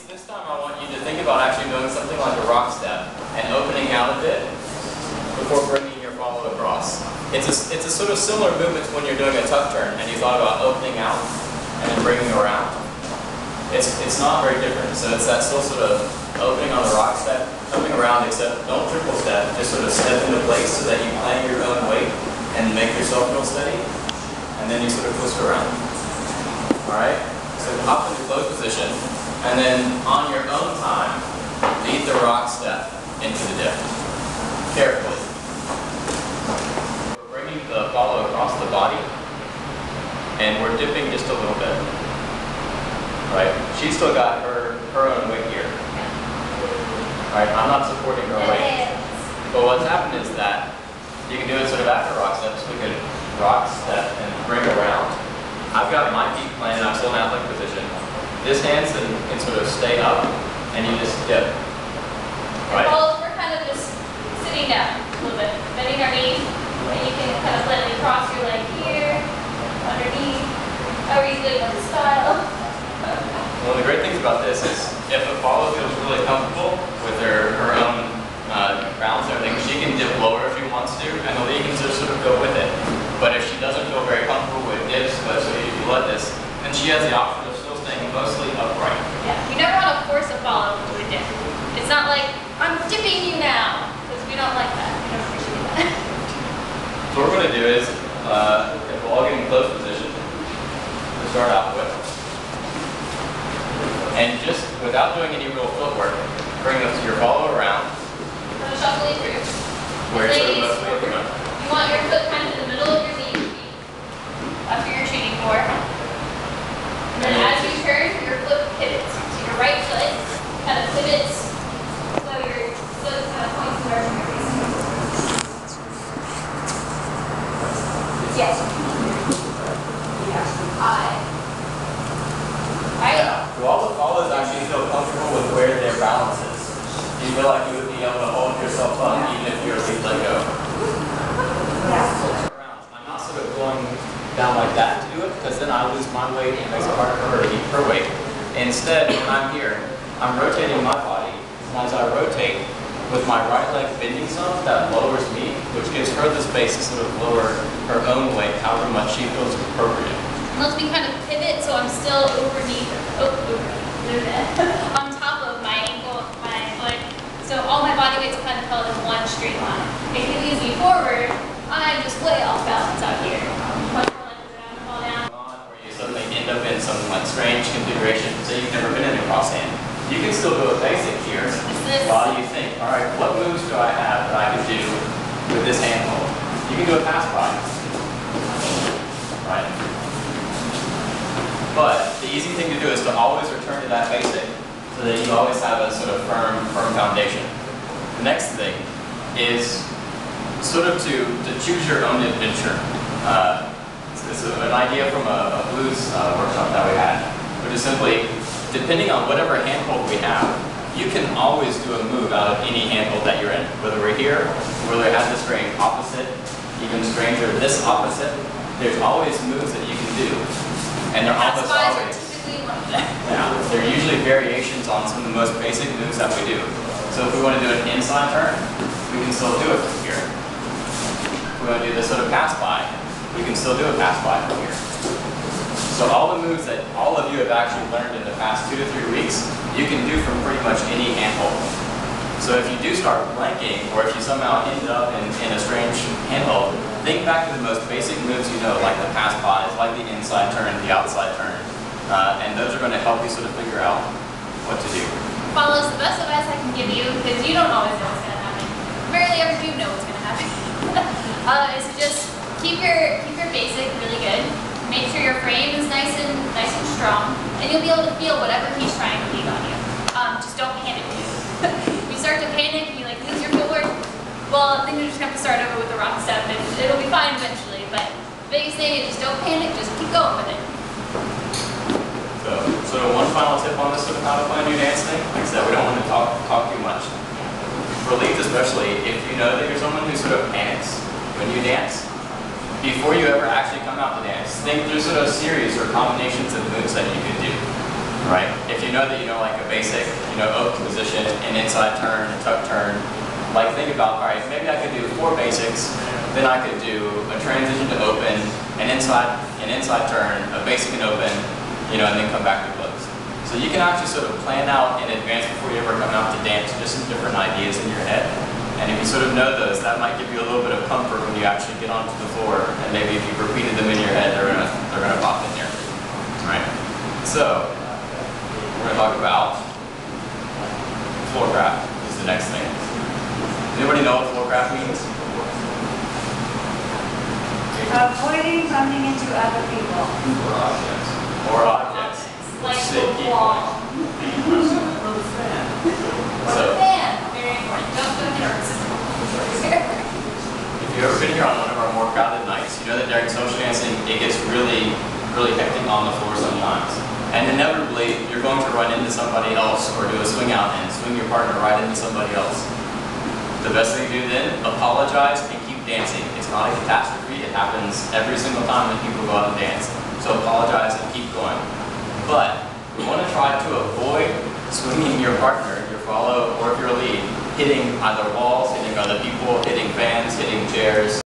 This time I want you to think about actually doing something like a rock step and opening out a bit before bringing your follow across. It's a sort of similar movement to when you're doing a tuck turn and you thought about opening out and then bringing around. It's not very different. So it's that still sort of opening on the rock step, coming around, except don't triple step, just sort of step into place so that you plan your own weight and make yourself real steady, and then you sort of twist around. Alright? So hop into closed position, and then on your own time, lead the rock step into the dip. Carefully. We're bringing the follow across the body, and we're dipping just a little bit. Right? She's still got her own weight here. Right? I'm not supporting her weight. But what's happened is that you can do it sort of after rock steps. We could rock step and bring around. I've got my feet planted, I'm still in athletic position. This hand can sort of stay up, and you just dip. Right? Well, we're kind of just sitting down a little bit, bending our knees, and you can kind of lightly cross your leg here, underneath, however you do it style. One of the great things about this is if a follow feels really comfortable with her own balance and everything, she can dip lower if she wants to, and the lead can just sort of go with it. But if she doesn't feel very comfortable with dips, especially if you let this, then she has the option of still staying mostly upright. Yeah, you never want to force a follow to a dip. It's not like, I'm dipping you now, because we don't like that. We don't appreciate that. So what we're going to do is, if we'll all get in closed position to start out with, and just without doing any real footwork, bring your follow around. Shuffling through. Where you're sort of Ladies, mostly at the moment. you want your foot kind of in the middle of your knee. That's what you're shooting for. And then as you turn, your foot pivots. So your right foot kind of pivots, so your foot kind of points in the direction you're facing. Yes. Right? Yeah. Do all the follows actually feel comfortable with where their balance is? Do you feel like you would be able to hold yourself up even if your feet let go? I'm not sort of going down like that to do it, because then I lose my weight and it makes it harder for her to keep her weight. Instead, when I'm here, I'm rotating my body, and as I rotate, with my right leg bending some, that lowers me, which gives her the space to sort of lower her own weight however much she feels appropriate. Unless we kind of pivot, so I'm still on top of my ankle, my foot. So all my body weight's kind of held in one straight line. If you lean me forward, I'm just way off balance out here. Much more likely that I'm gonna fall down. Where you suddenly end up in some like strange configuration. So you've never been in a cross hand. You can still do a basic here while you think, all right, what moves do I have that I can do with this hand hold? You can do a pass by. Right? But the easy thing to do is to always return to that basic so that you always have a sort of firm foundation. The next thing is sort of to choose your own adventure. It's an idea from a blues workshop that we had, which is simply, depending on whatever handhold we have, you can always do a move out of any handhold that you're in. Whether we're here, whether it has the string opposite, even stranger, this opposite, there's always moves that you can do. And they're almost always, yeah, they're usually variations on some of the most basic moves that we do. So if we want to do an inside turn, we can still do it from here. If we want to do this sort of pass by, we can still do a pass by from here. So all the moves that all of you have actually learned in the past 2 to 3 weeks, you can do from pretty much any handhold. So if you do start blanking, or if you somehow end up in a strange handhold, think back to the most basic moves you know, like the pass bys, like the inside turn, the outside turn. And those are going to help you sort of figure out what to do. Follows the best advice I can give you, because you don't always know what's going to happen. Rarely ever do know what's going to happen. Is to just keep your basic really good. Make sure your frame is nice and strong, and you'll be able to feel whatever he's trying to leave on you. Just don't panic. If you start to panic and you like lose your footwork, well, then you're just going to have to start over with the rock step, and it'll be fine eventually. But the biggest thing is just don't panic, just keep going with it. So one final tip on this sort of how to play a new dance thing. Like I said, we don't want to talk too much. For leads especially, if you know that you're someone who sort of panics when you dance, before you ever actually come out to dance, think through sort of series or combinations of moves that you could do. right? If you know that you know like a basic, oak position, an inside turn, a tuck turn, like think about, all right, maybe I could do 4 basics, then I could do a transition to open, an inside turn, a basic and open, and then come back to close. So you can actually sort of plan out in advance before you ever come out to dance just some different ideas in your head. And if you sort of know those, that might give you a little bit of comfort when you actually get onto the floor. And maybe if you've repeated them in your head, they're gonna pop in here. All right. So we're gonna talk about floor craft. Is the next thing. Does anybody know what floor craft means? Avoiding running into other people. Or objects. Like Say the key wall. points. So, Fan, very important. Don't go near our system. if you've ever been here on one of our more crowded nights, you know that during social dancing, it gets really, really hectic on the floor sometimes. And inevitably, you're going to run into somebody else or do a swing out and swing your partner right into somebody else. The best thing to do then, apologize and keep dancing. It's not a catastrophe. It happens every single time when people go out and dance. So apologize and keep going. But we want to try to avoid swinging your partner, your follow, or if you're a lead, hitting either walls, hitting other people, hitting fans, hitting chairs.